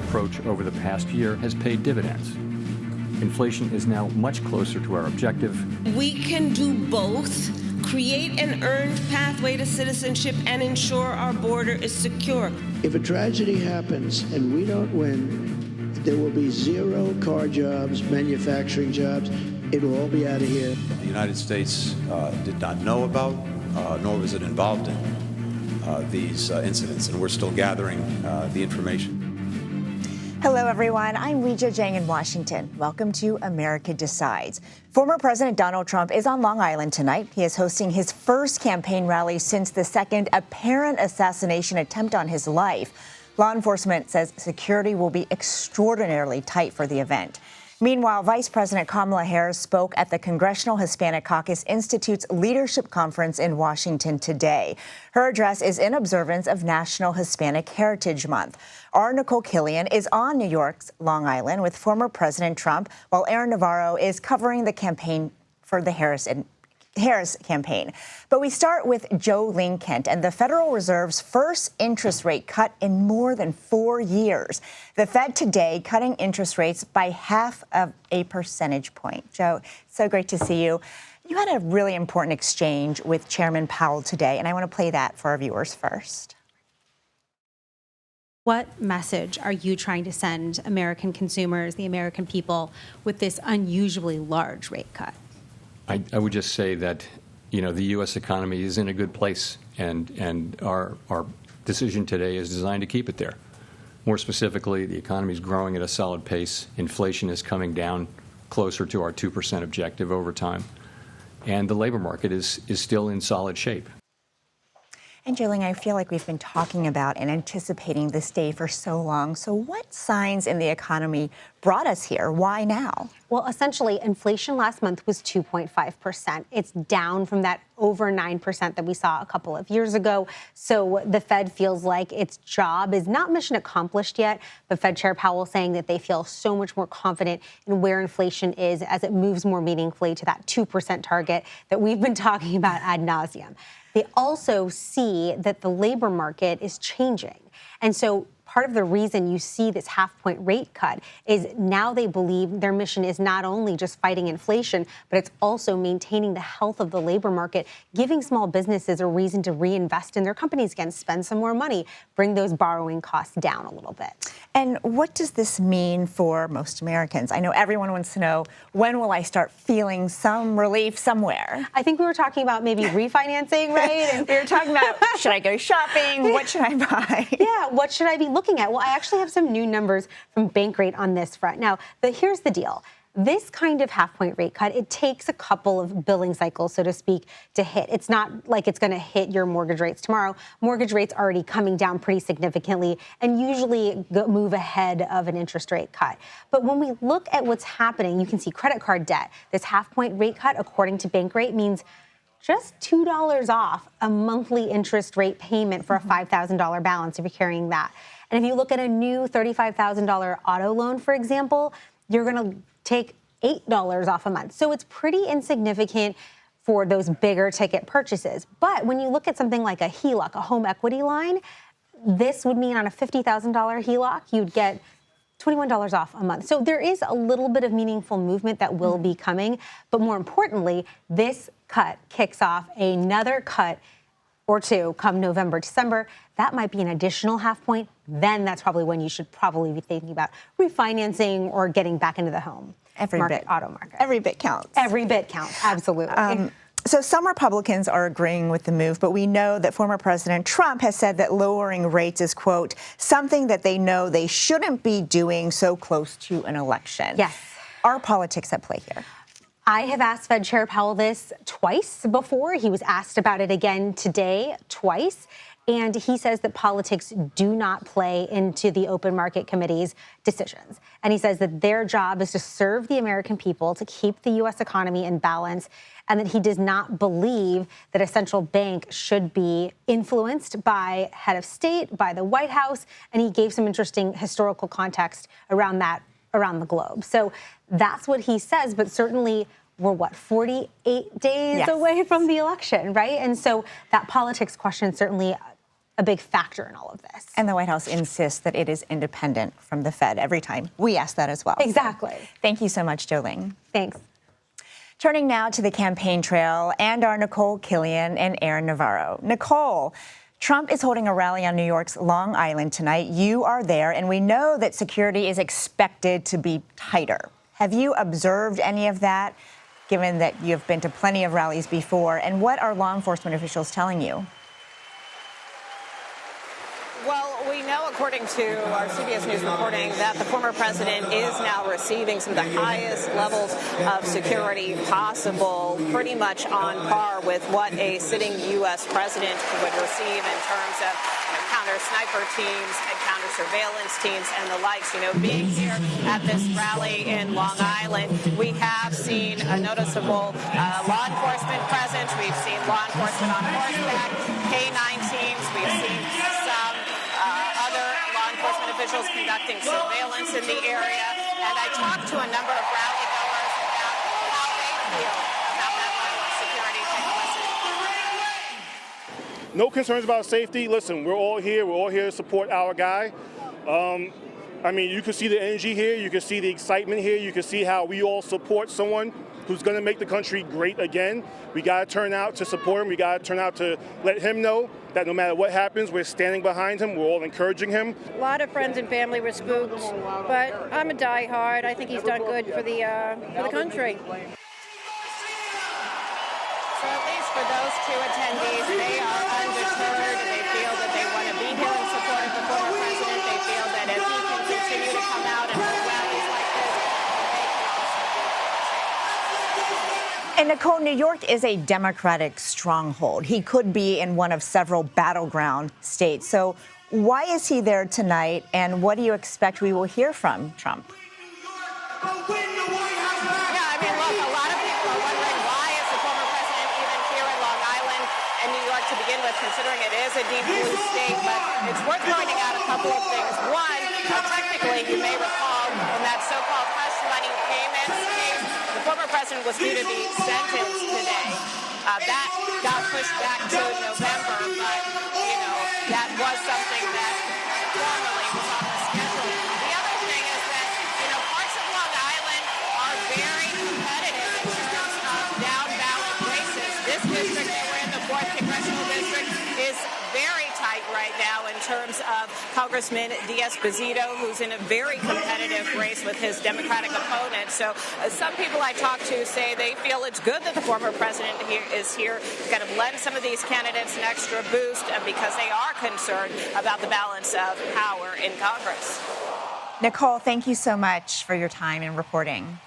approach over the past year has paid dividends. Inflation is now much closer to our objective. We can do both, create an earned pathway to citizenship and ensure our border is secure. If a tragedy happens and we don't win, there will be zero car jobs, manufacturing jobs. It will all be out of here. The United States did not know about, nor was it involved in these incidents, and we're still gathering the information. Hello, everyone. I'm Weijia Jiang in Washington. Welcome to America Decides. Former President Donald Trump is on Long Island tonight. He is hosting his first campaign rally since the second apparent assassination attempt on his life. Law enforcement says security will be extraordinarily tight for the event. Meanwhile, Vice President Kamala Harris spoke at the Congressional Hispanic Caucus Institute's leadership conference in Washington today. Her address is in observance of National Hispanic Heritage Month. Our Nicole Killian is on New York's Long Island with former President Trump, while Aaron Navarro is covering the campaign for the Harris campaign. But we start with Joe Ling Kent and the Federal Reserve's first interest rate cut in more than 4 years. The Fed today cutting interest rates by 0.5 percentage point. Joe, so great to see you. You had a really important exchange with Chairman Powell today, and I want to play that for our viewers first. What message are you trying to send American consumers, the American people, with this unusually large rate cut? I would just say that, the U.S. economy is in a good place, and our decision today is designed to keep it there. More specifically, the economy is growing at a solid pace. Inflation is coming down closer to our 2% objective over time. And the labor market is still in solid shape. And Jillian, I feel like we've been talking about and anticipating this day for so long. So what signs in the economy brought us here? Why now? Well, essentially, inflation last month was 2.5%. It's down from that over 9% that we saw a couple of years ago. So the Fed feels like its job is not mission accomplished yet, but Fed Chair Powell saying that they feel so much more confident in where inflation is as it moves more meaningfully to that 2% target that we've been talking about ad nauseum. They also see that the labor market is changing. And so part of the reason you see this half-point rate cut is now they believe their mission is not only just fighting inflation, but it's also maintaining the health of the labor market, giving small businesses a reason to reinvest in their companies again, spend some more money, bring those borrowing costs down a little bit. And what does this mean for most Americans? I know everyone wants to know, when will I start feeling some relief somewhere? I think we were talking about maybe refinancing, right? And we were talking about, should I go shopping? What should I buy? Yeah, what should I be looking at? Well, I actually have some new numbers from Bankrate on this front. Now, here's the deal. This kind of half-point rate cut, it takes a couple of billing cycles, so to speak, to hit. It's not like it's going to hit your mortgage rates tomorrow. Mortgage rates already coming down pretty significantly and usually move ahead of an interest rate cut. But when we look at what's happening, you can see credit card debt. This half-point rate cut, according to Bankrate, means just $2 off a monthly interest rate payment for a $5,000 balance if you're carrying that. And if you look at a new $35,000 auto loan, for example, you're going to take $8 off a month. So it's pretty insignificant for those bigger ticket purchases. But when you look at something like a HELOC, a home equity line, this would mean on a $50,000 HELOC, you'd get $21 off a month. So there is a little bit of meaningful movement that will be coming. But more importantly, this cut kicks off another cut or two come November, December. That might be an additional half point. Then that's probably when you should probably be thinking about refinancing or getting back into the home auto market. Every bit counts. Every bit counts, absolutely. So some Republicans are agreeing with the move, but we know that former President Trump has said that lowering rates is, quote, something that they know they shouldn't be doing so close to an election. Yes. Are politics at play here? I have asked Fed Chair Powell this twice before. He was asked about it again today, twice. And he says that politics do not play into the open market committee's decisions. And he says that their job is to serve the American people, to keep the U.S. economy in balance, and that he does not believe that a central bank should be influenced by head of state, by the White House. And he gave some interesting historical context around that around the globe. So that's what he says. But certainly we're, 48 days away from the election, right? And so that politics question certainly a big factor in all of this. And the White House insists that it is independent from the Fed every time we ask that as well. Exactly. So, thank you so much, Jolene. Thanks. Turning now to the campaign trail and our Nicole Killian and Aaron Navarro. Nicole, Trump is holding a rally on New York's Long Island tonight. You are there, and we know that security is expected to be tighter. Have you observed any of that, given that you've been to plenty of rallies before? And what are law enforcement officials telling you? Well, we know, according to our CBS News reporting, that the former president is now receiving some of the highest levels of security possible, pretty much on par with what a sitting U.S. president would receive in terms of counter-sniper teams and counter-surveillance teams and the likes. You know, being here at this rally in Long Island, we have seen a noticeable law enforcement presence. We've seen law enforcement on horseback, K-9 teams. We've seen some other law enforcement officials conducting surveillance in the area. And I talked to a number of rally goers about how they feel about that level of security. Take a listen. No concerns about safety. Listen, we're all here. We're all here to support our guy. I mean, you can see the energy here. You can see the excitement here. You can see how we all support someone who's going to make the country great again. We got to turn out to support him. We got to turn out to let him know that no matter what happens, we're standing behind him. We're all encouraging him. A lot of friends and family were spooked, but I'm a diehard. I think he's done good for the country. So at least for those two attendees, they are undeterred. They feel that they want to be here in support of the former president. They feel that if he can continue to come out and hold rallies like this, they can also do. And Nicole, New York is a Democratic stronghold. He could be in one of several battleground states. So why is he there tonight, and what do you expect we will hear from Trump? To begin with, considering it is a deep blue state, but it's worth pointing out a couple of things. One, technically, you may recall in that so-called hush money payments case, the former president was due to be sentenced today. That got pushed back to November, but, you know, that was something that formally was on the schedule. The other thing is that, you know, parts of Long Island are very competitive in terms of down-ballot races. This district that we're in, the 4th Congressional District, is very tight right now in terms of Congressman Diaz-Bazito, who's in a very competitive race with his Democratic opponent. So some people I talk to say they feel it's good that the former president is here to kind of lend some of these candidates an extra boost because they are concerned about the balance of power in Congress. Nicole, thank you so much for your time and reporting.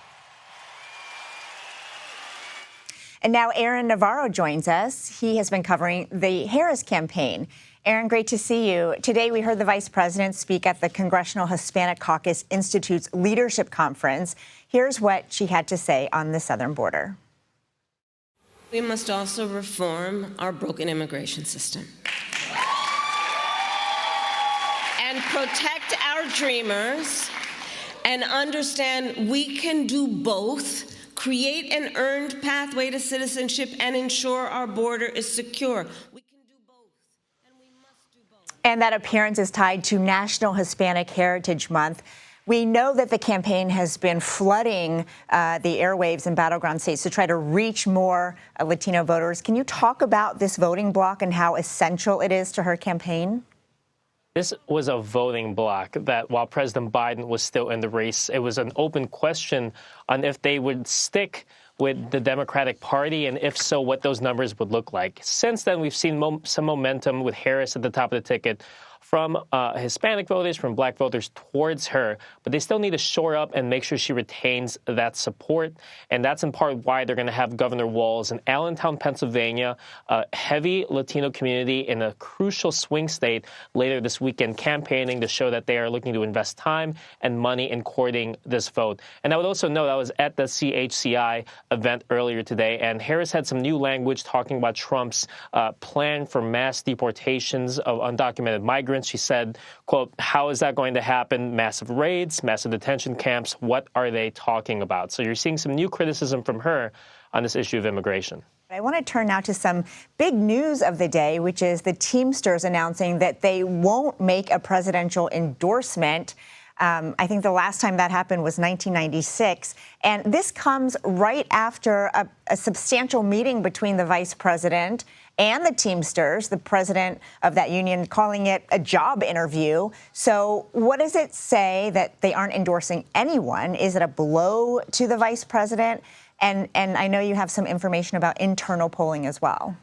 And now Aaron Navarro joins us. He has been covering the Harris campaign. Aaron, great to see you. Today we heard the vice president speak at the Congressional Hispanic Caucus Institute's leadership conference. Here's what she had to say on the southern border. We must also reform our broken immigration system and protect our dreamers and understand we can do both. Create an earned pathway to citizenship and ensure our border is secure. We can do both, and we must do both. And that appearance is tied to National Hispanic Heritage Month. We know that the campaign has been flooding the airwaves in battleground states to try to reach more Latino voters. Can you talk about this voting bloc and how essential it is to her campaign? This was a voting bloc that while President Biden was still in the race, it was an open question on if they would stick with the Democratic Party, and if so, what those numbers would look like. Since then, we've seen some momentum with Harris at the top of the ticket from Hispanic voters, from black voters towards her, but they still need to shore up and make sure she retains that support. And that's in part why they're going to have Governor Walz in Allentown, Pennsylvania, a heavy Latino community in a crucial swing state later this weekend, campaigning to show that they are looking to invest time and money in courting this vote. And I would also note I was at the CHCI event earlier today, and Harris had some new language talking about Trump's plan for mass deportations of undocumented migrants. She said, quote, "How is that going to happen? Massive raids, massive detention camps. What are they talking about?" So you're seeing some new criticism from her on this issue of immigration. I want to turn now to some big news of the day, which is the Teamsters announcing that they won't make a presidential endorsement. I think the last time that happened was 1996. And this comes right after a substantial meeting between the vice president and the Teamsters, the president of that union calling it a job interview. So what does it say that they aren't endorsing anyone? Is it a blow to the vice president? And I know you have some information about internal polling as well.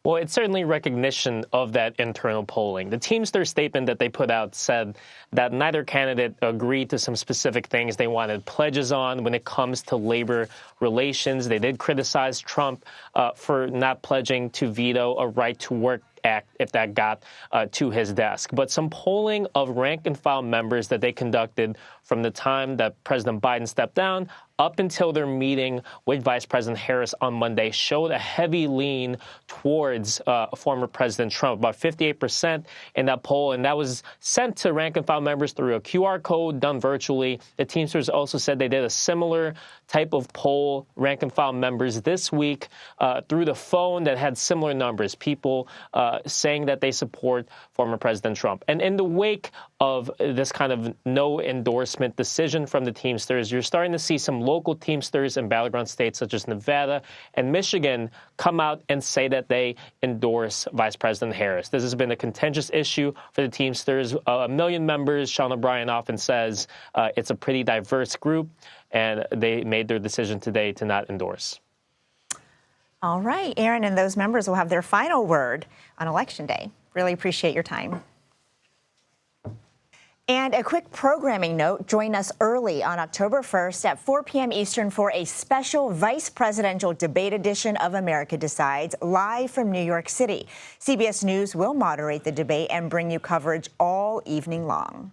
Well, it's certainly recognition of that internal polling. The Teamsters statement that they put out said that neither candidate agreed to some specific things they wanted pledges on when it comes to labor relations. They did criticize Trump for not pledging to veto a right-to-work act if that got to his desk. But some polling of rank-and-file members that they conducted from the time that President Biden stepped down up until their meeting with Vice President Harris on Monday showed a heavy lean towards former President Trump, about 58% in that poll. And that was sent to rank-and-file members through a QR code done virtually. The Teamsters also said they did a similar type of poll, rank-and-file members this week, through the phone that had similar numbers, people saying that they support former President Trump. And in the wake of this kind of no endorsement decision from the Teamsters, you're starting to see some local Teamsters in battleground states such as Nevada and Michigan come out and say that they endorse Vice President Harris. This has been a contentious issue for the Teamsters. 1 million members, Sean O'Brien often says it's a pretty diverse group, and they made their decision today to not endorse. All right, Aaron, and those members will have their final word on Election Day. Really appreciate your time. And a quick programming note, join us early on October 1st at 4 p.m. Eastern for a special vice presidential debate edition of America Decides, live from New York City. CBS News will moderate the debate and bring you coverage all evening long.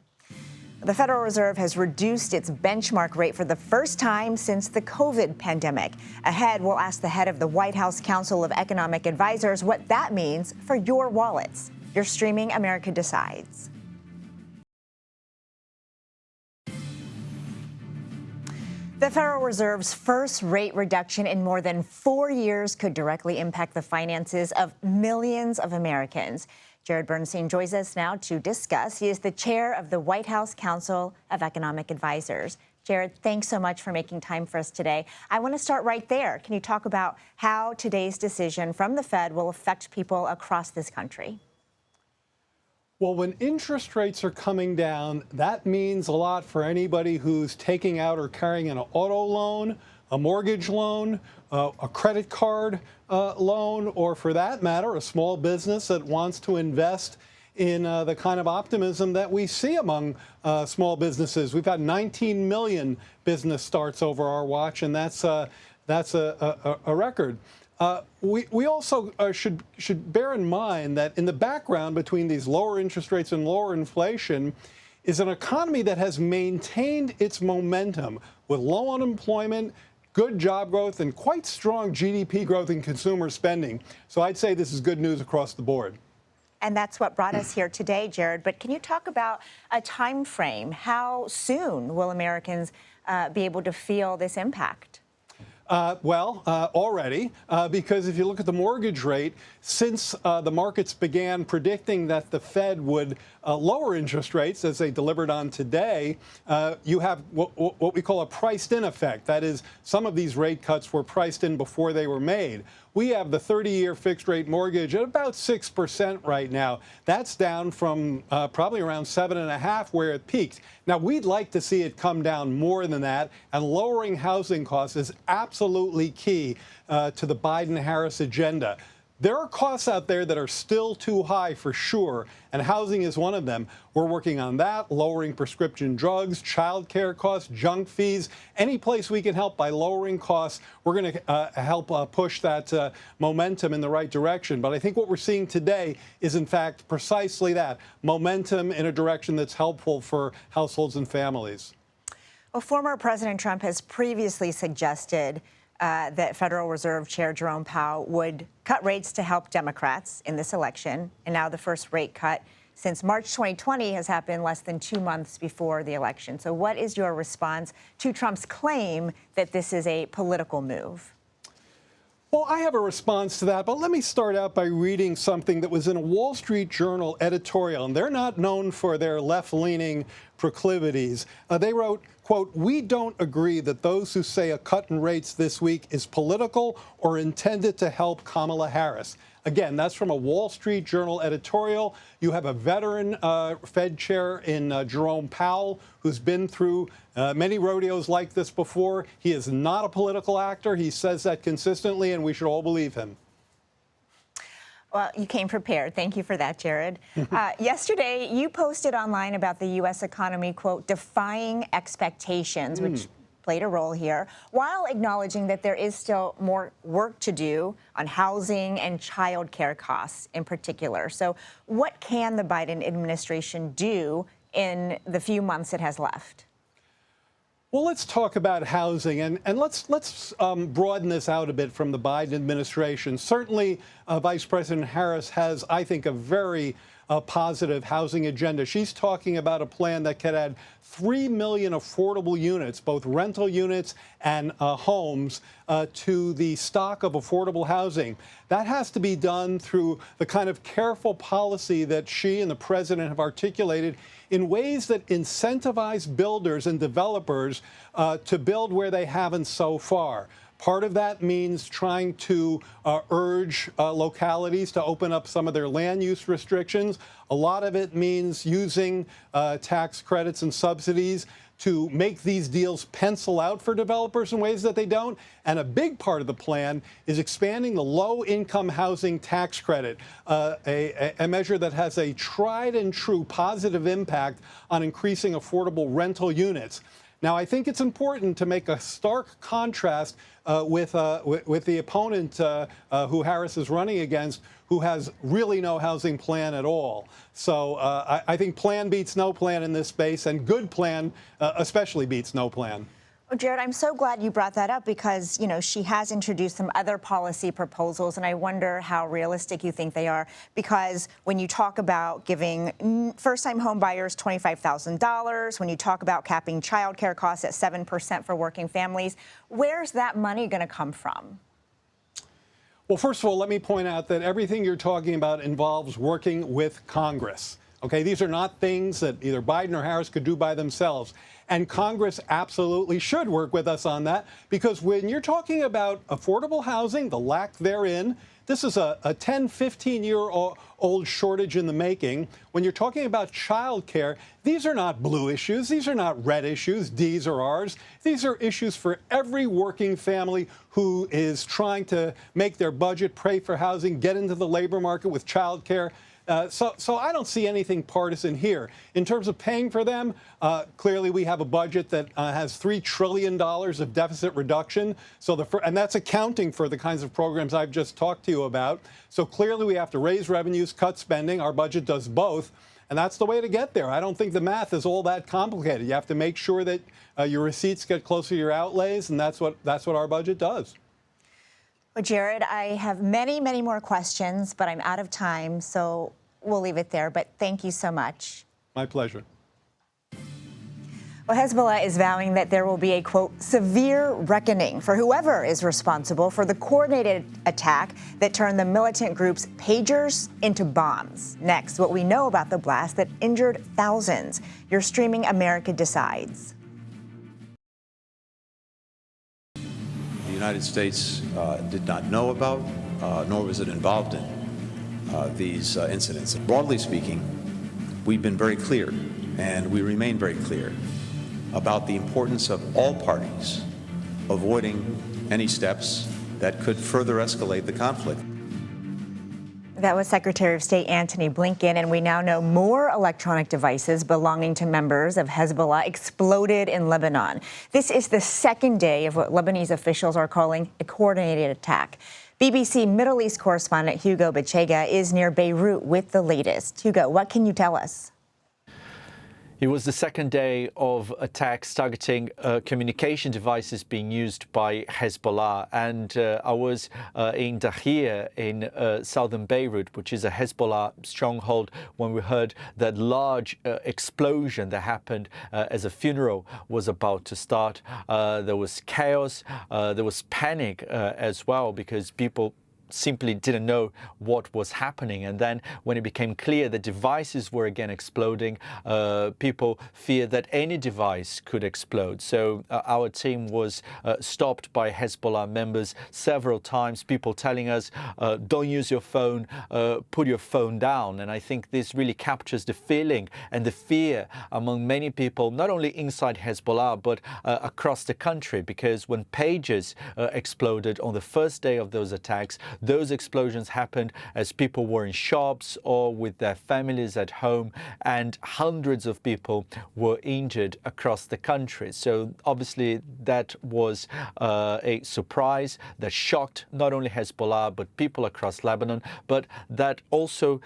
The Federal Reserve has reduced its benchmark rate for the first time since the COVID pandemic. Ahead, we'll ask the head of the White House Council of Economic Advisors what that means for your wallets. You're streaming America Decides. The Federal Reserve's first rate reduction in more than 4 years could directly impact the finances of millions of Americans. Jared Bernstein joins us now to discuss. He is the chair of the White House Council of Economic Advisors. Jared, thanks so much for making time for us today. I want to start right there. Can you talk about how today's decision from the Fed will affect people across this country? Well, when interest rates are coming down, that means a lot for anybody who's taking out or carrying an auto loan, a mortgage loan, a credit card loan, or for that matter, a small business that wants to invest in the kind of optimism that we see among small businesses. We've had 19 million business starts over our watch, and that's a record. We also should bear in mind that in the background between these lower interest rates and lower inflation is an economy that has maintained its momentum with low unemployment, good job growth, and quite strong GDP growth in consumer spending. So I'd say this is good news across the board. And that's what brought us here today, Jared. But can you talk about a time frame? How soon will Americans be able to feel this impact? Already, because if you look at the mortgage rate, since the markets began predicting that the Fed would lower interest rates as they delivered on today, you have what we call a priced-in effect. That is, some of these rate cuts were priced in before they were made. We have the 30-year fixed-rate mortgage at about 6% right now. That's down from probably around 7.5% where it peaked. Now, we'd like to see it come down more than that, and lowering housing costs is absolutely key to the Biden-Harris agenda. There are costs out there that are still too high for sure, and housing is one of them. We're working on that, lowering prescription drugs, child care costs, junk fees. Any place we can help by lowering costs, we're going to help push that momentum in the right direction. But I think what we're seeing today is, in fact, precisely that, momentum in a direction that's helpful for households and families. Well, former President Trump has previously suggested that Federal Reserve Chair Jerome Powell would cut rates to help Democrats in this election. And now the first rate cut since March 2020 has happened less than 2 months before the election. So what is your response to Trump's claim that this is a political move? Well, I have a response to that, but let me start out by reading something that was in a Wall Street Journal editorial, and they're not known for their left-leaning proclivities. They wrote, quote, "We don't agree that those who say a cut in rates this week is political or intended to help Kamala Harris." Again, that's from a Wall Street Journal editorial. You have a veteran Fed chair in Jerome Powell, who's been through many rodeos like this before. He is not a political actor. He says that consistently, and we should all believe him. Well, you came prepared. Thank you for that, Jared. Yesterday, you posted online about the U.S. economy, quote, defying expectations, which played a role here, while acknowledging that there is still more work to do on housing and child care costs in particular. So what can the Biden administration do in the few months it has left? Well, let's talk about housing, and let's broaden this out a bit from the Biden administration. Certainly, Vice President Harris has, I think, a very positive housing agenda. She's talking about a plan that could add 3 million affordable units, both rental units and homes, to the stock of affordable housing. That has to be done through the kind of careful policy that she and the president have articulated in ways that incentivize builders and developers to build where they haven't so far. Part of that means trying to urge localities to open up some of their land use restrictions. A lot of it means using tax credits and subsidies to make these deals pencil out for developers in ways that they don't. And a big part of the plan is expanding the low-income housing tax credit, a measure that has a tried and true positive impact on increasing affordable rental units. Now, I think it's important to make a stark contrast with the opponent who Harris is running against, who has really no housing plan at all. So I think plan beats no plan in this space, and good plan especially beats no plan. Well, Jared, I'm so glad you brought that up because, you know, she has introduced some other policy proposals, and I wonder how realistic you think they are. Because when you talk about giving first-time home buyers $25,000, when you talk about capping child care costs at 7% for working families, where's that money going to come from? Well, first of all, let me point out that everything you're talking about involves working with Congress. Okay, these are not things that either Biden or Harris could do by themselves. And Congress absolutely should work with us on that, because when you're talking about affordable housing, the lack therein, this is a 10, 15-year-old shortage in the making. When you're talking about child care, these are not blue issues. These are not red issues, D's or R's. These are issues for every working family who is trying to make their budget, pay for housing, get into the labor market with child care. So I don't see anything partisan here. In terms of paying for them, clearly we have a budget that has $3 trillion of deficit reduction. And that's accounting for the kinds of programs I've just talked to you about. So clearly we have to raise revenues, cut spending. Our budget does both. And that's the way to get there. I don't think the math is all that complicated. You have to make sure that your receipts get closer to your outlays, and that's what our budget does. Well, Jared, I have many, many more questions, but I'm out of time, so we'll leave it there. But thank you so much. My pleasure. Well, Hezbollah is vowing that there will be a, quote, severe reckoning for whoever is responsible for the coordinated attack that turned the militant group's pagers into bombs. Next, what we know about the blast that injured thousands. You're streaming America Decides. The United States did not know about, nor was it involved in these incidents. Broadly speaking, we've been very clear, and we remain very clear, about the importance of all parties avoiding any steps that could further escalate the conflict. That was Secretary of State Antony Blinken, and we now know more electronic devices belonging to members of Hezbollah exploded in Lebanon. This is the second day of what Lebanese officials are calling a coordinated attack. BBC Middle East correspondent Hugo Bechega is near Beirut with the latest. Hugo, what can you tell us? It was the second day of attacks targeting communication devices being used by Hezbollah. And I was in Dahir in southern Beirut, which is a Hezbollah stronghold, when we heard that large explosion that happened as a funeral was about to start. There was chaos, there was panic as well, because people simply didn't know what was happening. And then when it became clear that devices were again exploding, people feared that any device could explode. So our team was stopped by Hezbollah members several times, people telling us, don't use your phone, put your phone down. And I think this really captures the feeling and the fear among many people, not only inside Hezbollah, but across the country, because when pages exploded on the first day of those attacks, those explosions happened as people were in shops or with their families at home, and hundreds of people were injured across the country. So obviously that was a surprise that shocked not only Hezbollah but people across Lebanon, but that also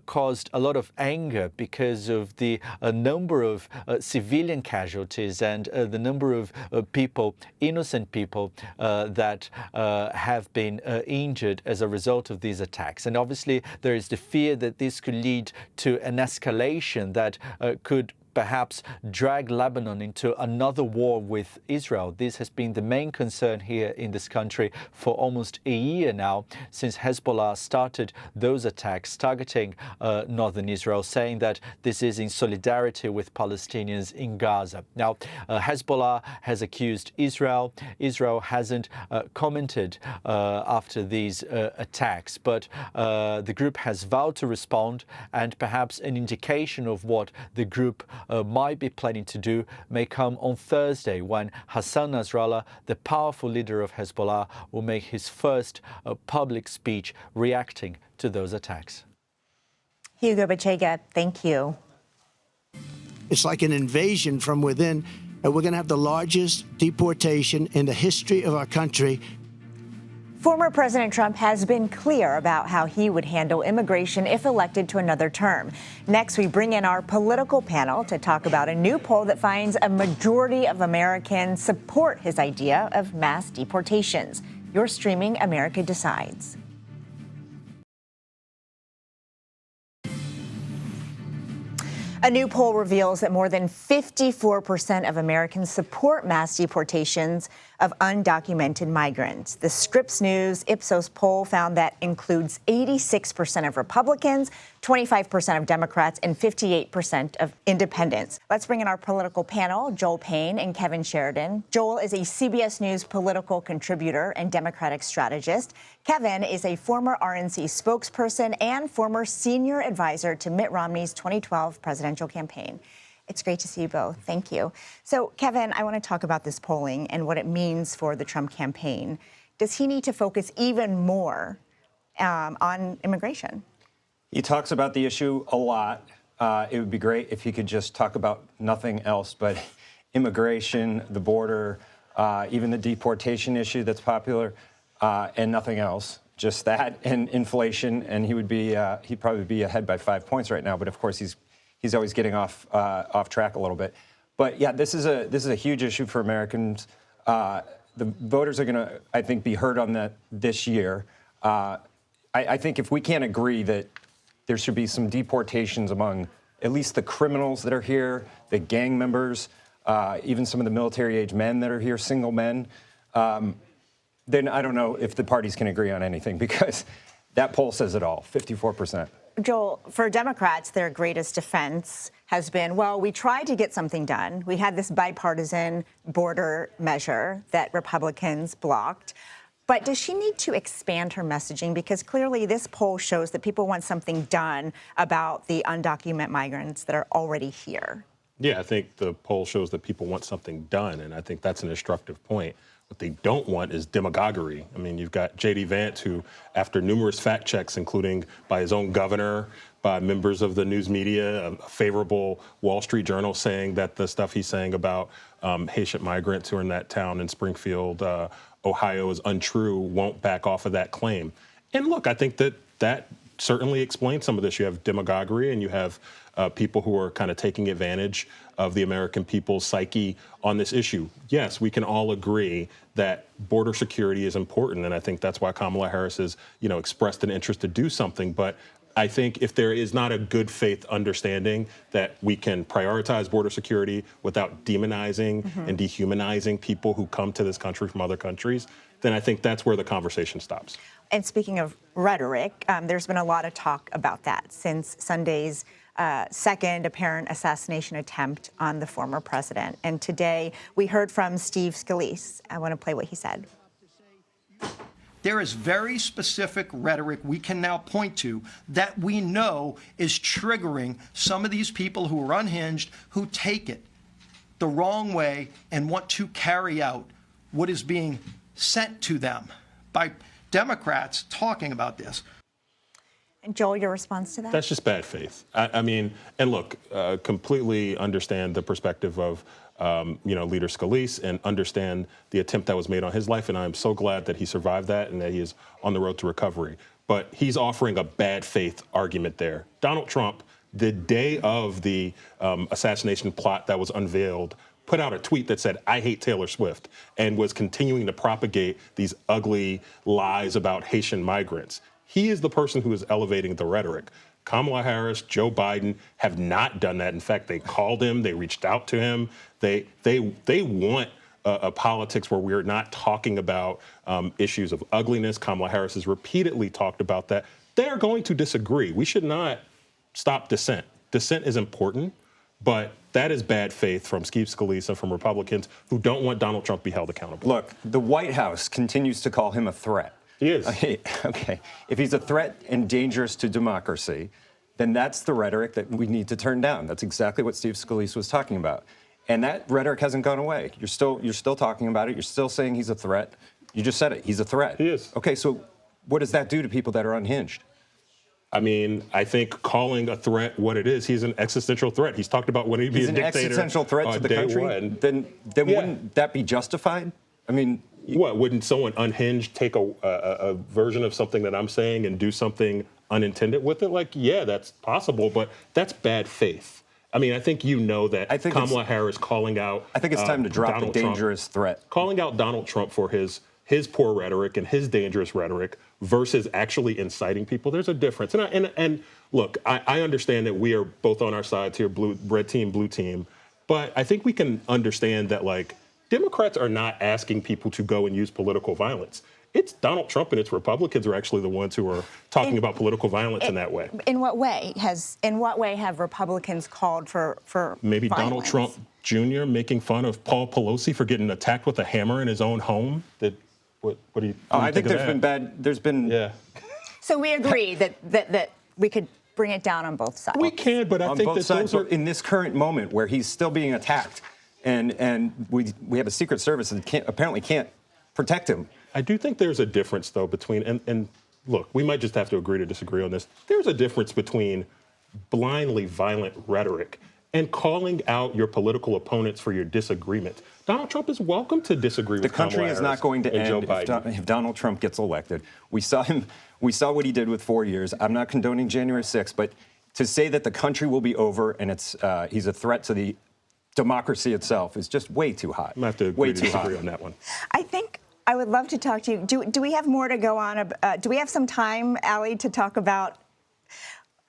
caused a lot of anger because of the number of civilian casualties and the number of people, innocent people, that have been injured as a result of these attacks. And obviously there is the fear that this could lead to an escalation that could perhaps drag Lebanon into another war with Israel. This has been the main concern here in this country for almost a year now, since Hezbollah started those attacks targeting northern Israel, saying that this is in solidarity with Palestinians in Gaza. Now, Hezbollah has accused Israel. Israel hasn't commented after these attacks, but the group has vowed to respond, and perhaps an indication of what the group might be planning to do may come on Thursday, when Hassan Nasrallah, the powerful leader of Hezbollah, will make his first public speech reacting to those attacks. Hugo Bachega, thank you. It's like an invasion from within, and we're going to have the largest deportation in the history of our country. Former President Trump has been clear about how he would handle immigration if elected to another term. Next, we bring in our political panel to talk about a new poll that finds a majority of Americans support his idea of mass deportations. You're streaming America Decides. A new poll reveals that more than 54% of Americans support mass deportations of undocumented migrants. The Scripps News Ipsos poll found that includes 86% of Republicans, 25% of Democrats, and 58% of independents. Let's bring in our political panel, Joel Payne and Kevin Sheridan. Joel is a CBS News political contributor and Democratic strategist. Kevin is a former RNC spokesperson and former senior advisor to Mitt Romney's 2012 presidential campaign. It's great to see you both. Thank you. So, Kevin, I want to talk about this polling and what it means for the Trump campaign. Does he need to focus even more on immigration? He talks about the issue a lot. It would be great if he could just talk about nothing else but immigration, the border, even the deportation issue that's popular, and nothing else. Just that and inflation, and he'd probably be ahead by 5 points right now. But of course, he's always getting off track a little bit. But yeah, this is a huge issue for Americans. The voters are going to, I think, be heard on that this year. I think if we can't agree that there should be some deportations among at least the criminals that are here, the gang members, even some of the military-age men that are here, single men, then I don't know if the parties can agree on anything, because that poll says it all, 54%. Joel, for Democrats, their greatest defense has been, well, we tried to get something done. We had this bipartisan border measure that Republicans blocked. But does she need to expand her messaging? Because clearly this poll shows that people want something done about the undocumented migrants that are already here. Yeah, I think the poll shows that people want something done, and I think that's an instructive point. What they don't want is demagoguery. I mean, you've got J.D. Vance, who, after numerous fact checks, including by his own governor, by members of the news media, a favorable Wall Street Journal saying that the stuff he's saying about Haitian migrants who are in that town in Springfield, Ohio, is untrue, won't back off of that claim. And look, I think that certainly explain some of this. You have demagoguery and you have people who are kind of taking advantage of the American people's psyche on this issue. Yes, we can all agree that border security is important, and I think that's why Kamala Harris has, expressed an interest to do something. But I think if there is not a good faith understanding that we can prioritize border security without demonizing and dehumanizing people who come to this country from other countries, then I think that's where the conversation stops. And speaking of rhetoric, there's been a lot of talk about that since Sunday's second apparent assassination attempt on the former president. And today we heard from Steve Scalise. I want to play what he said. There is very specific rhetoric we can now point to that we know is triggering some of these people who are unhinged, who take it the wrong way and want to carry out what is being sent to them by Democrats talking about this. And Joel, your response to that? That's just bad faith. I mean, and look, completely understand the perspective of Leader Scalise and understand the attempt that was made on his life. And I'm so glad that he survived that and that he is on the road to recovery. But he's offering a bad faith argument there. Donald Trump, the day of the assassination plot that was unveiled, put out a tweet that said, "I hate Taylor Swift," and was continuing to propagate these ugly lies about Haitian migrants. He is the person who is elevating the rhetoric. Kamala Harris, Joe Biden have not done that. In fact, they called him, they reached out to him. They want a politics where we're not talking about issues of ugliness. Kamala Harris has repeatedly talked about that. They are going to disagree. We should not stop dissent. Dissent is important, but that is bad faith from Steve Scalise and from Republicans who don't want Donald Trump to be held accountable. Look, the White House continues to call him a threat. He is. Okay. If he's a threat and dangerous to democracy, then that's the rhetoric that we need to turn down. That's exactly what Steve Scalise was talking about. And that rhetoric hasn't gone away. You're still talking about it. You're still saying he's a threat. You just said it. He's a threat. He is. Okay, so what does that do to people that are unhinged? I mean, I think calling a threat what it is, he's an existential threat. He's talked about when he'd be a dictator. He's an existential threat to the country? Then wouldn't that be justified? I mean... What, wouldn't someone unhinged take a version of something that I'm saying and do something unintended with it? Like, yeah, that's possible, but that's bad faith. I mean, I think that Kamala Harris calling out... I think it's time to drop Donald the dangerous threat. Calling out Donald Trump for his poor rhetoric and his dangerous rhetoric versus actually inciting people, there's a difference. And look, I understand that we are both on our sides here, red team, blue team, but I think we can understand that, like, Democrats are not asking people to go and use political violence. It's Donald Trump and its Republicans are actually the ones who are talking about political violence in that way. In what way have Republicans called for maybe violence? Donald Trump Jr. making fun of Paul Pelosi for getting attacked with a hammer in his own home? What do you? I think there's been. Yeah. So we agree that we could bring it down on both sides. We can, but I think that sides, those are in this current moment where he's still being attacked. And we have a Secret Service that apparently can't protect him. I do think there's a difference, though, between, and look, we might just have to agree to disagree on this. There's a difference between blindly violent rhetoric and calling out your political opponents for your disagreement. Donald Trump is welcome to disagree with Kamala Harris. The country is not going to end if Donald Trump gets elected. We saw what he did with 4 years. I'm not condoning January 6th, but to say that the country will be over and he's a threat to the democracy itself is just way too high. I'm going to have to agree to disagree on that one. I think I would love to talk to you. Do we have more to go on? Do we have some time, Allie, to talk about?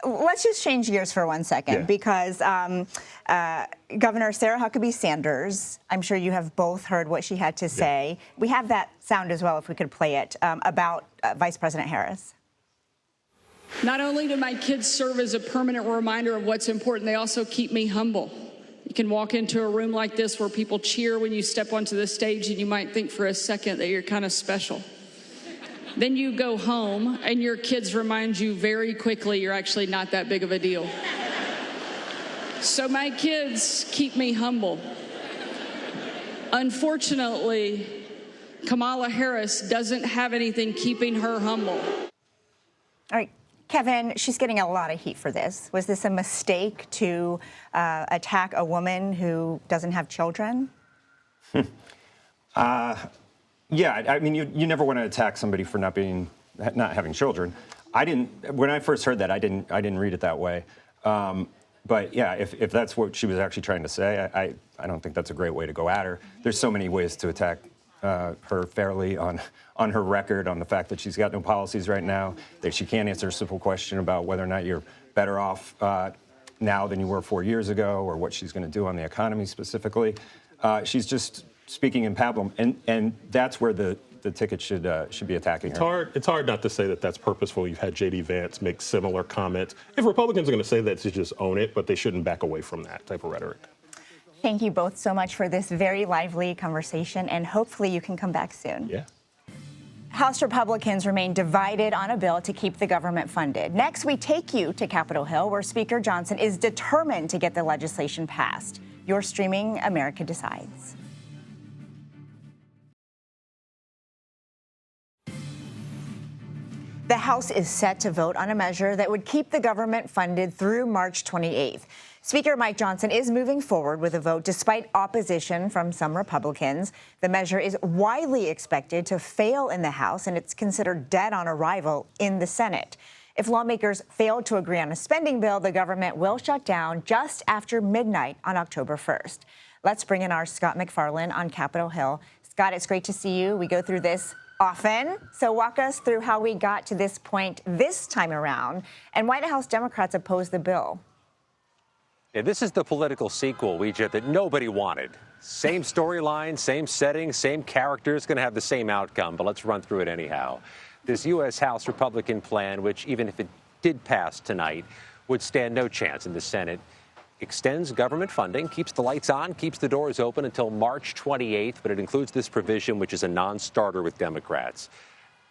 Let's just change gears for 1 second, because Governor Sarah Huckabee Sanders, I'm sure you have both heard what she had to say. We have that sound as well, if we could play it, about Vice President Harris. Not only do my kids serve as a permanent reminder of what's important, they also keep me humble. You can walk into a room like this where people cheer when you step onto the stage and you might think for a second that you're kind of special. Then you go home and your kids remind you very quickly you're actually not that big of a deal. So my kids keep me humble. Unfortunately, Kamala Harris doesn't have anything keeping her humble. All right. Kevin, she's getting a lot of heat for this. Was this a mistake to attack a woman who doesn't have children? Yeah, I mean, you never want to attack somebody for not having children. When I first heard that, I didn't read it that way. But yeah, if that's what she was actually trying to say, I don't think that's a great way to go at her. There's so many ways to attack her fairly on her record, on the fact that she's got no policies right now, that she can't answer a simple question about whether or not you're better off now than you were 4 years ago, or what she's going to do on the economy specifically. She's just speaking in pablum, and that's where the ticket should be attacking her. It's hard not to say that that's purposeful. You've had J.D. Vance make similar comments. If Republicans are going to say that, to just own it, but they shouldn't back away from that type of rhetoric. Thank you both so much for this very lively conversation, and hopefully you can come back soon. Yeah. House Republicans remain divided on a bill to keep the government funded. Next, we take you to Capitol Hill, where Speaker Johnson is determined to get the legislation passed. You're streaming America Decides. The House is set to vote on a measure that would keep the government funded through March 28th. Speaker Mike Johnson is moving forward with a vote despite opposition from some Republicans. The measure is widely expected to fail in the House, and it's considered dead on arrival in the Senate. If lawmakers fail to agree on a spending bill, the government will shut down just after midnight on October 1st. Let's bring in our Scott McFarland on Capitol Hill. Scott, it's great to see you. We go through this often. So walk us through how we got to this point this time around and why the House Democrats opposed the bill. Yeah, this is the political sequel, Ouija, that nobody wanted. Same storyline, same setting, same characters, going to have the same outcome, but let's run through it anyhow. This U.S. House Republican plan, which even if it did pass tonight, would stand no chance in the Senate, extends government funding, keeps the lights on, keeps the doors open until March 28th, but it includes this provision, which is a non-starter with Democrats,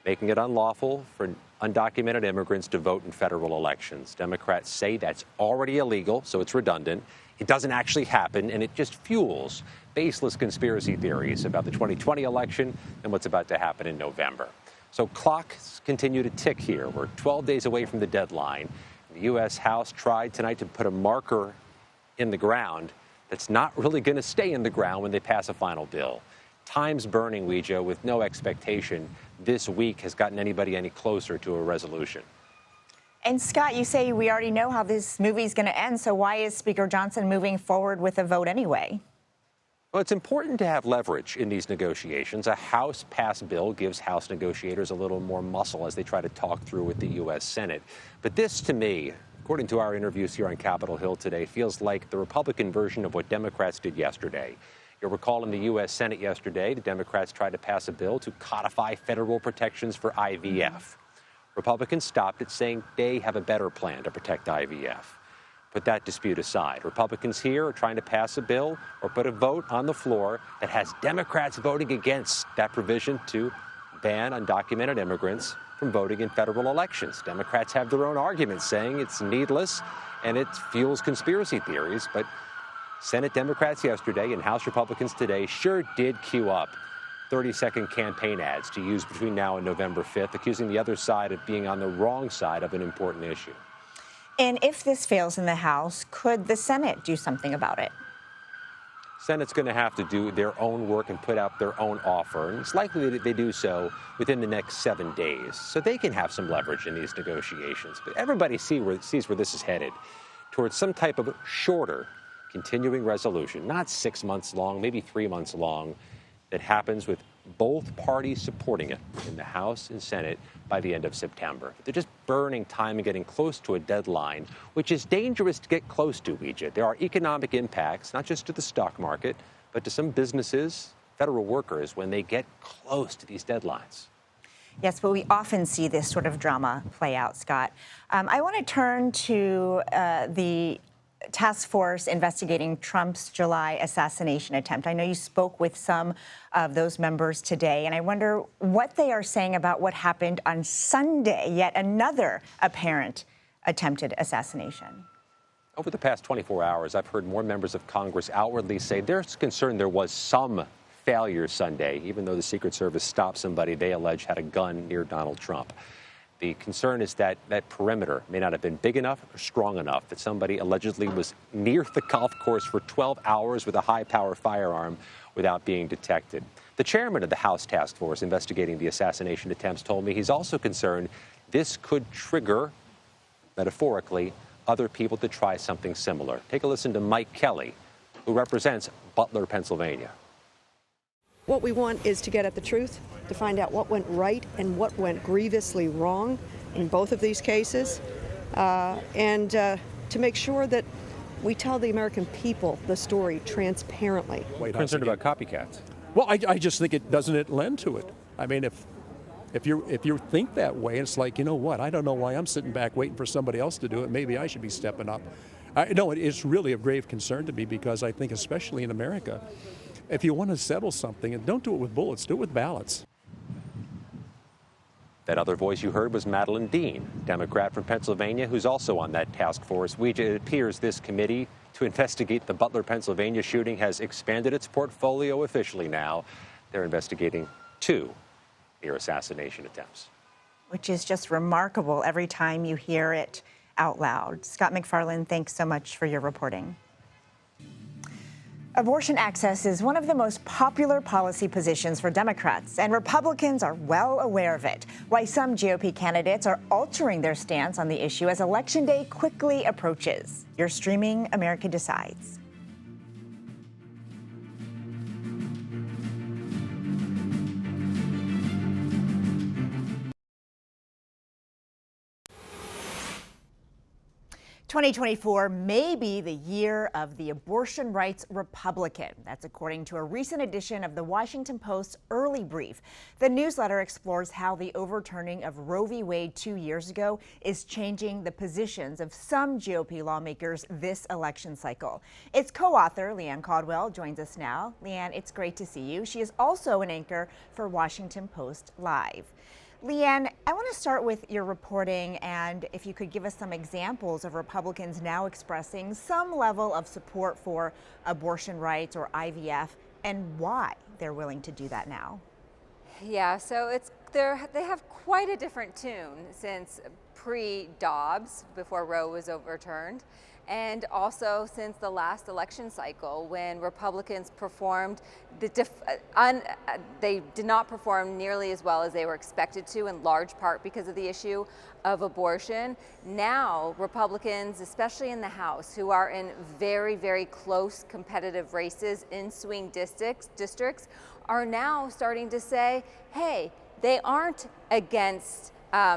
making it unlawful for undocumented immigrants to vote in federal elections. Democrats say that's already illegal, so it's redundant. It doesn't actually happen, and it just fuels baseless conspiracy theories about the 2020 election and what's about to happen in November. So clocks continue to tick here. We're 12 days away from the deadline. The U.S. House tried tonight to put a marker in the ground that's not really going to stay in the ground when they pass a final bill. Time's burning, Ouija, with no expectation this week has gotten anybody any closer to a resolution. And Scott, you say we already know how this movie's going to end, so why is Speaker Johnson moving forward with a vote anyway? Well, it's important to have leverage in these negotiations. A House-passed bill gives House negotiators a little more muscle as they try to talk through with the U.S. Senate. But this, to me, according to our interviews here on Capitol Hill today, feels like the Republican version of what Democrats did yesterday. You'll recall in the U.S. Senate yesterday, the Democrats tried to pass a bill to codify federal protections for IVF. Republicans stopped it, saying they have a better plan to protect IVF. Put that dispute aside. Republicans here are trying to pass a bill or put a vote on the floor that has Democrats voting against that provision to ban undocumented immigrants from voting in federal elections. Democrats have their own arguments saying it's needless and it fuels conspiracy theories, but Senate Democrats yesterday and House Republicans today sure did queue up 30-second campaign ads to use between now and November 5th, accusing the other side of being on the wrong side of an important issue. And if this fails in the House, could the Senate do something about it? Senate's going to have to do their own work and put out their own offer, and it's likely that they do so within the next 7 days, so they can have some leverage in these negotiations. But everybody sees where this is headed, towards some type of shorter continuing resolution, not 6 months long, maybe 3 months long, that happens with both parties supporting it in the House and Senate by the end of September. They're just burning time and getting close to a deadline, which is dangerous to get close to, Ouija. There are economic impacts, not just to the stock market, but to some businesses, federal workers, when they get close to these deadlines. Yes, but we often see this sort of drama play out, Scott. I want to turn to the task force investigating Trump's July assassination attempt. I know you spoke with some of those members today, and I wonder what they are saying about what happened on Sunday, yet another apparent attempted assassination. Over the past 24 hours, I've heard more members of Congress outwardly say they're concerned there was some failure Sunday, even though the Secret Service stopped somebody they allege had a gun near Donald Trump. The concern is that that perimeter may not have been big enough or strong enough, that somebody allegedly was near the golf course for 12 hours with a high-power firearm without being detected. The chairman of the House task force investigating the assassination attempts told me he's also concerned This could trigger, metaphorically, other people to try something similar. Take a listen to Mike Kelly, who represents Butler, Pennsylvania. What we want is to get at the truth, to find out what went right and what went grievously wrong in both of these cases, and to make sure that we tell the American people the story transparently. Concerned about copycats? Well, I just think it doesn't lend to it. I mean, if you think that way, it's like, you know what? I don't know why I'm sitting back waiting for somebody else to do it. Maybe I should be stepping up. No, it's really of grave concern to me because I think, especially in America, if you want to settle something, and don't do it with bullets, do it with ballots. That other voice you heard was Madeline Dean, Democrat from Pennsylvania, who's also on that task force. It appears this committee to investigate the Butler, Pennsylvania shooting has expanded its portfolio officially now. They're investigating 2 near assassination attempts. Which is just remarkable every time you hear it out loud. Scott McFarland, thanks so much for your reporting. Abortion access is one of the most popular policy positions for Democrats, and Republicans are well aware of it. Why some GOP candidates are altering their stance on the issue as Election Day quickly approaches. You're streaming America Decides. "2024 may be the year of the abortion rights Republican." That's according to a recent edition of the Washington Post's Early Brief. The newsletter explores how the overturning of Roe v. Wade 2 years ago is changing the positions of some GOP lawmakers this election cycle. Its co-author, Leanne Caldwell, joins us now. Leanne, it's great to see you. She is also an anchor for Washington Post Live. Leanne, I want to start with your reporting, and if you could give us some examples of Republicans now expressing some level of support for abortion rights or IVF, and why they're willing to do that now. Yeah, so they have quite a different tune since pre-Dobbs, before Roe was overturned, and also since the last election cycle when Republicans performed, they did not perform nearly as well as they were expected to, in large part because of the issue of abortion. Now, Republicans, especially in the House, who are in very, very close competitive races in swing districts, are now starting to say, hey, they aren't against,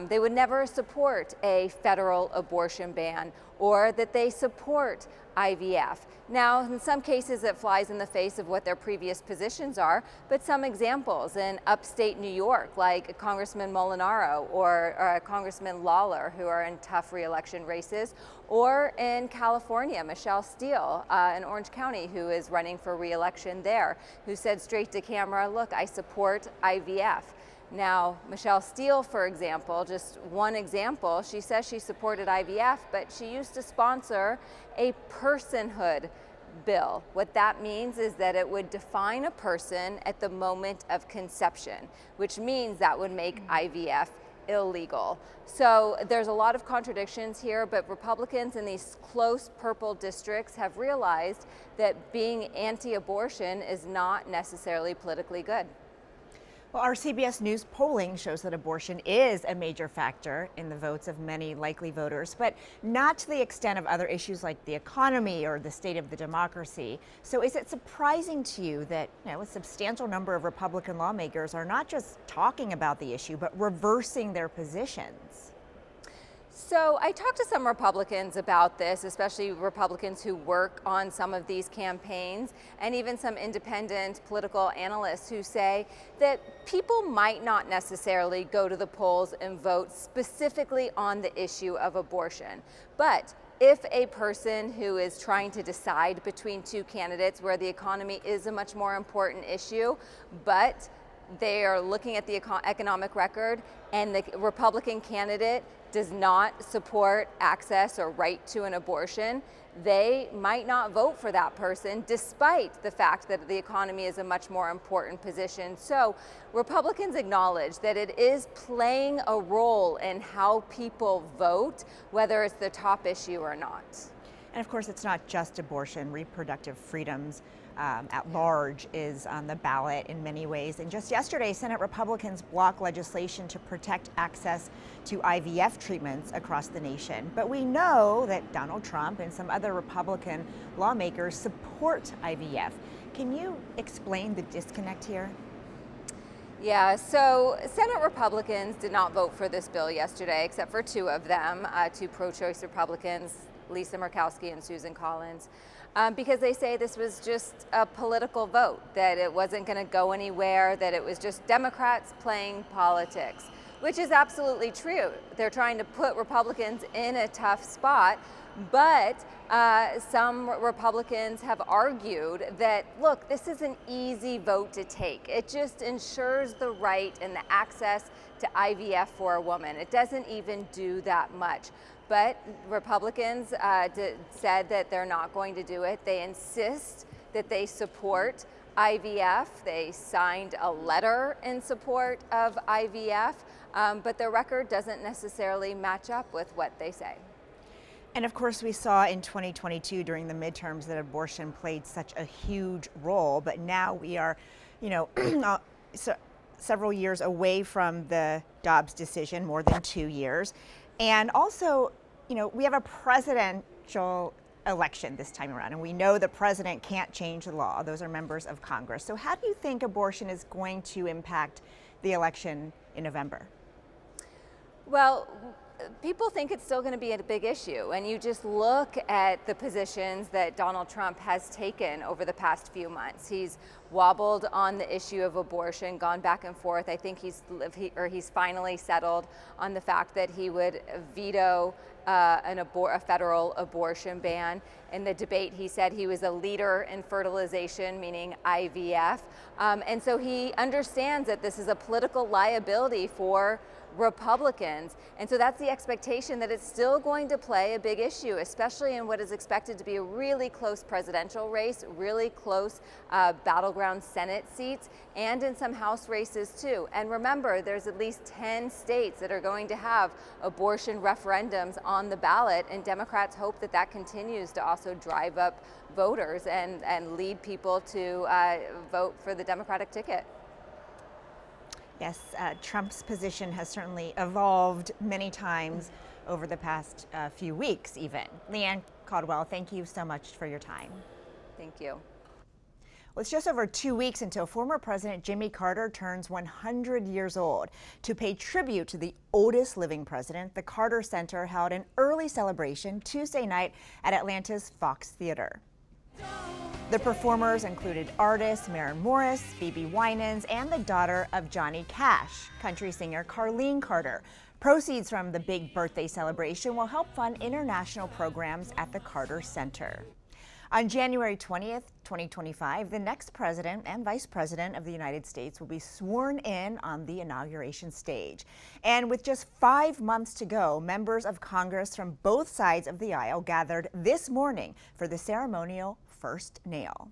they would never support a federal abortion ban, or that they support IVF. Now, in some cases, it flies in the face of what their previous positions are, but some examples in upstate New York, like Congressman Molinaro or Congressman Lawler, who are in tough re-election races, or in California, Michelle Steele in Orange County, who is running for re-election there, who said straight to camera, look, I support IVF. Now, Michelle Steele, for example, just one example, she says she supported IVF, but she used to sponsor a personhood bill. What that means is that it would define a person at the moment of conception, which means that would make IVF illegal. So there's a lot of contradictions here, but Republicans in these close purple districts have realized that being anti-abortion is not necessarily politically good. Well, our CBS News polling shows that abortion is a major factor in the votes of many likely voters, but not to the extent of other issues like the economy or the state of the democracy. So is it surprising to you that, a substantial number of Republican lawmakers are not just talking about the issue, but reversing their positions? So I talked to some Republicans about this, especially Republicans who work on some of these campaigns, and even some independent political analysts who say that people might not necessarily go to the polls and vote specifically on the issue of abortion. But if a person who is trying to decide between two candidates where the economy is a much more important issue, but they are looking at the economic record and the Republican candidate does not support access or right to an abortion, they might not vote for that person despite the fact that the economy is a much more important position. So Republicans acknowledge that it is playing a role in how people vote, whether it's the top issue or not. And of course, it's not just abortion. Reproductive freedoms at large is on the ballot in many ways. And just yesterday, Senate Republicans blocked legislation to protect access to IVF treatments across the nation. But we know that Donald Trump and some other Republican lawmakers support IVF. Can you explain the disconnect here? Yeah, so Senate Republicans did not vote for this bill yesterday, except for two of them, two pro-choice Republicans, Lisa Murkowski and Susan Collins, because they say this was just a political vote, that it wasn't going to go anywhere, that it was just Democrats playing politics, which is absolutely true. They're trying to put Republicans in a tough spot, but some Republicans have argued that, look, this is an easy vote to take. It just ensures the right and the access to IVF for a woman. It doesn't even do that much. But Republicans said that they're not going to do it. They insist that they support IVF. They signed a letter in support of IVF, but their record doesn't necessarily match up with what they say. And of course, we saw in 2022 during the midterms that abortion played such a huge role, but now we are, several years away from the Dobbs decision, more than 2 years. And also, we have a presidential election this time around, and we know the president can't change the law. Those are members of Congress. So how do you think abortion is going to impact the election in November? Well, people think it's still going to be a big issue, and you just look at the positions that Donald Trump has taken over the past few months. He's wobbled on the issue of abortion, gone back and forth. I think he's finally settled on the fact that he would veto a federal abortion ban. In the debate, he said he was a leader in fertilization, meaning IVF, and so he understands that this is a political liability for Republicans. And so that's the expectation, that it's still going to play a big issue, especially in what is expected to be a really close presidential race, really close battleground Senate seats, and in some House races too. And remember, there's at least 10 states that are going to have abortion referendums on the ballot, and Democrats hope that that continues to also drive up voters and lead people to vote for the Democratic ticket. Yes, Trump's position has certainly evolved many times over the past few weeks even. Leanne Caldwell, thank you so much for your time. Thank you. Well, it's just over 2 weeks until former President Jimmy Carter turns 100 years old. To pay tribute to the oldest living president, the Carter Center held an early celebration Tuesday night at Atlanta's Fox Theater. The performers included artist Maren Morris, Phoebe Winans, and the daughter of Johnny Cash, country singer Carlene Carter. Proceeds from the big birthday celebration will help fund international programs at the Carter Center. On January 20th, 2025, the next president and vice president of the United States will be sworn in on the inauguration stage. And with just 5 months to go, members of Congress from both sides of the aisle gathered this morning for the ceremonial first nail.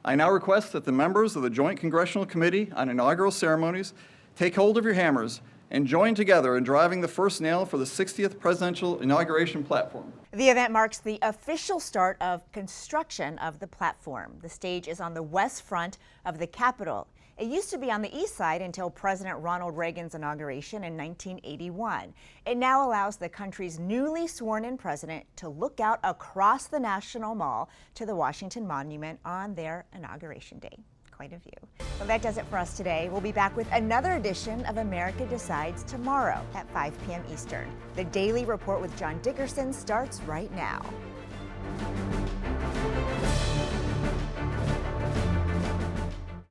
I now request that the members of the Joint Congressional Committee on Inaugural Ceremonies take hold of your hammers and join together in driving the first nail for the 60th presidential inauguration platform. The event marks the official start of construction of the platform. The stage is on the west front of the Capitol. It used to be on the east side until President Ronald Reagan's inauguration in 1981. It now allows the country's newly sworn-in president to look out across the National Mall to the Washington Monument on their inauguration day. Quite a view. Well, that does it for us today. We'll be back with another edition of America Decides tomorrow at 5 p.m. Eastern. The Daily Report with John Dickerson starts right now.